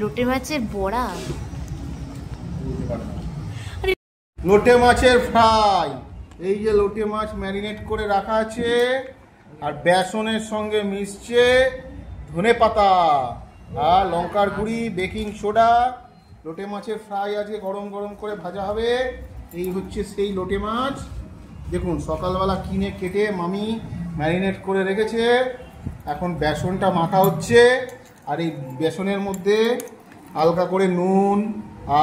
লোটে মাছের বড়া, লোটে মাছের ফ্রাই। এই যে লোটে মাছ ম্যারিনেট করে রাখা আছে, আর বেসনের সঙ্গে মিশছে ধনেপাতা আর লঙ্কার গুঁড়ি, বেকিং সোডা। লোটে মাছের ফ্রাই আজকে গরম গরম করে ভাজা হবে। এই হচ্ছে সেই লোটে মাছ। দেখুন সকালবেলা কিনে কেটে মামি ম্যারিনেট করে রেখেছে। এখন বেসনটা মাখা হচ্ছে, আর এই বেসনের মধ্যে হালকা করে নুন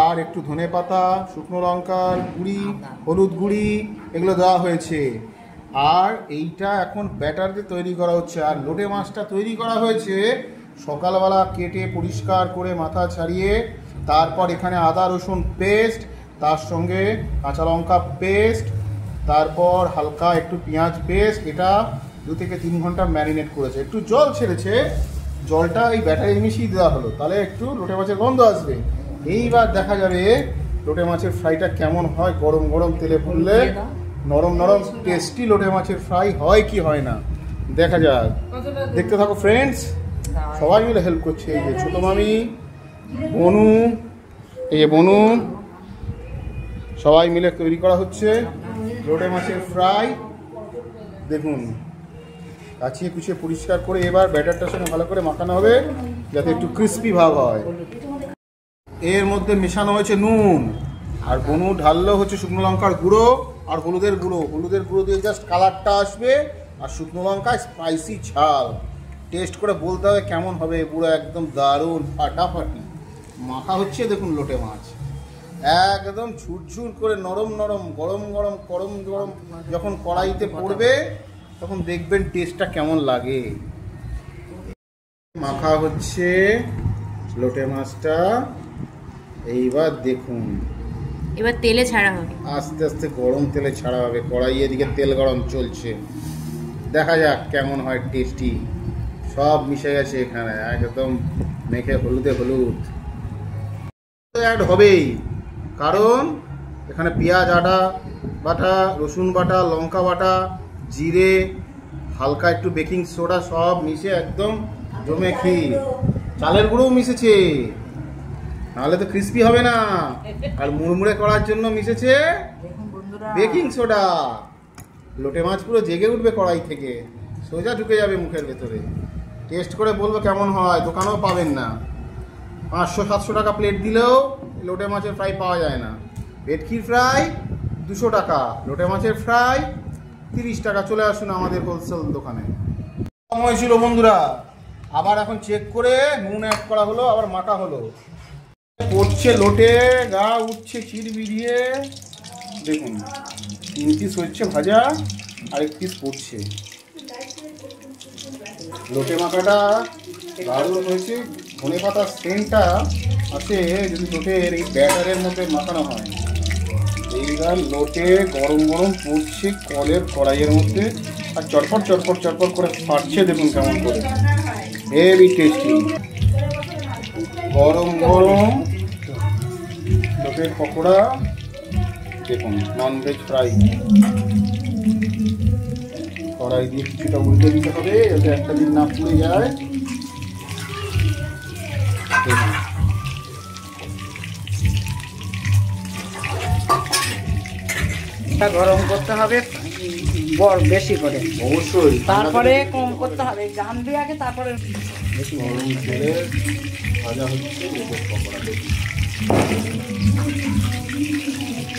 আর একটু ধনেপাতা, শুকনো লঙ্কার গুঁড়ি, হলুদ গুঁড়ি এগুলো দেওয়া হয়েছে। আর এইটা এখন ব্যাটার দিয়ে তৈরি করা হচ্ছে। আর লোটে মাছটা তৈরি করা হয়েছে সকালবেলা কেটে পরিষ্কার করে মাথা ছাড়িয়ে, তারপর এখানে আদা রসুন পেস্ট, তার সঙ্গে কাঁচা লঙ্কা পেস্ট, তারপর হালকা একটু পেঁয়াজ পেস্ট। এটা 2 থেকে 3 ঘন্টা ম্যারিনেট করেছে। একটু জল ছেড়েছে, জলটা এই ব্যাটারে মিশিয়ে দেওয়া হলো, তাহলে একটু লোটে মাছের গন্ধ আসবে। এইবার দেখা যাবে লোটে মাছের ফ্রাইটা কেমন হয় গরম গরম তেলে ফুললে। নরম নরম টেস্টি লোটে মাছের ফ্রাই হয় কি হয় না দেখা যাক। দেখতে থাকো ফ্রেন্ডস, সবাই মিলে হেল্প করছে। এই যে ছোটো মামি, বনু, এই যে বনু, সবাই মিলে তৈরি করা হচ্ছে লোটে মাছের ফ্রাই। দেখুন কাচিয়ে কুচিয়ে পরিষ্কার করে এবার ব্যাটারটার সঙ্গে ভালো করে মাখানো হবে যাতে একটু ক্রিস্পি ভাব হয়। এর মধ্যে মেশানো হয়েছে নুন, আর বনু ঢাললো হচ্ছে শুকনো লঙ্কার গুঁড়ো আর হলুদের গুঁড়ো। হলুদের গুঁড়ো দিয়ে জাস্ট কালারটা আসবে, আর শুকনো লঙ্কায় স্পাইসি ঝাল। টেস্ট করে বলতে হবে কেমন হবে। পুরো একদম দারুণ ফাটাফাটি মাখা হচ্ছে। দেখুন লোটে মাছ একদম ঝুরঝুর করে নরম নরম, গরম গরম গরম গরম যখন কড়াইতে পড়বে তখন দেখবেন টেস্টটা কেমন লাগে। মাখা হচ্ছে লোটে মাছটা। এইবার দেখুন এবার তেলে ছাড়া হবে, আস্তে আস্তে গরম তেলে ছাড়া হবে। কড়াই এদিকে তেল গরম চলছে, দেখা যাক কেমন হয় টেস্টি। সব মিশে গেছে এখানে একদম মেখে, হলুদে হলুদ অ্যাড হবেই, কারণ এখানে পেঁয়াজ আদা বাটা, রসুন বাটা, লঙ্কা বাটা, জিরে, হালকা একটু বেকিং সোডা সব মিশে একদম জমে ক্ষীর। চালের গুঁড়োও মিশেছে, নাহলে তো ক্রিস্পি হবে না। আর মুড়মুড়ে করার জন্য মিশেছে বেকিং সোডা। লোটে মাছ পুরো জেগে উঠবে কড়াই থেকে, সোজা ঢুকে যাবে মুখের ভেতরে। টেস্ট করে বলবো কেমন হয়। দোকানেও পাবেন না, 500-700 টাকা প্লেট দিলেও লোটে মাছের ফ্রাই পাওয়া যায় না। ভেটকির ফ্রাই 200 টাকা, লোটে মাছের ফ্রাই 30 টাকা। চলে আসুন আমাদের হোলসেল দোকানে। সময় ছিল বন্ধুরা, আবার এখন চেক করে নুন অ্যাড করা হলো, আবার মাখা হলো। পড়ছে লোটে, গা উঠছে চিরবিরিয়ে। দেখুন 3 পিস হচ্ছে ভাজা, আর 1 পিস পড়ছে। লোটে মাখাটা দারুণ হয়েছে। ধনে পাতার সেন্টটা আছে যদি লোটের এই ব্যাটারের মধ্যে মাখানো হয়। এইবার লোটে গরম গরম পড়ছে কলের কড়াইয়ের মধ্যে, আর চটপট চটপট চটপট করে ফাটছে। দেখুন কেমন করে, হেভি টেস্টি গরম গরম লোটের পকোড়া। দেখুন ননভেজ ফ্রাই। কড়াই দিয়ে কিছুটা উল্টে দিতে হবে যাতে একটা দিন না পুড়ে যায়। গরম করতে হবে বড় বেশি করে, অবশ্যই তারপরে কম করতে হবে। জানবি আগে, তারপরে গরম তেলে ভাজা হচ্ছে লোটের পকোড়া। দেখুন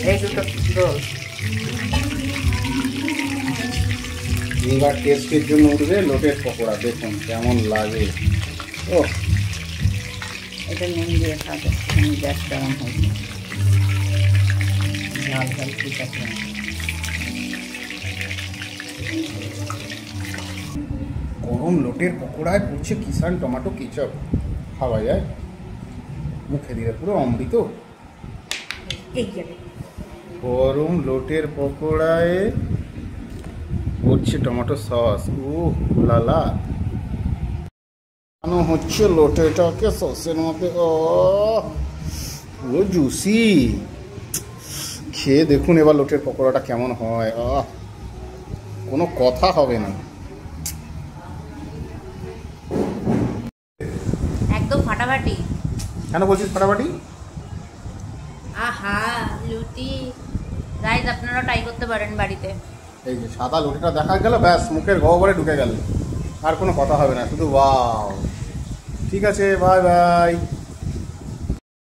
এই দুটো রোল। এবার টেস্টের জন্য উঠবে লোটের পকোড়া। দেখুন কেমন লাগে। ও এটা নুন দিয়ে খাবে, গ্যাস কেমন হয়েছে, ঝাল ঝাল ঠিক আছে। গরম লোটের পকোড়ায় পড়ছে কিষান টমেটো কেচাপ, খাওয়া যায় মুখে দিলে পুরো অমৃত। গরম লোটের পকোড়ায় পড়ছে টমেটো সস, ও লালা। হচ্ছে লোটেটাকে সসের মধ্যে, ও পুরো জুসি। খেয়ে দেখুন এবার লোটের পকোড়াটা কেমন হয়। কোনো কথা হবে না। ফাটাফাটি। কেন বলছিস ফাটাফাটি? আহা লুটি, গাইস আপনারা ট্রাই করতে পারেন বাড়িতে। এই যে সাদা লুটিটা দেখা গেল, ব্যাস মুখের গহ্বরে ঢুকে গেল, আর কোনো কথা হবে না, শুধু ওয়াও। ঠিক আছে, বাই বাই।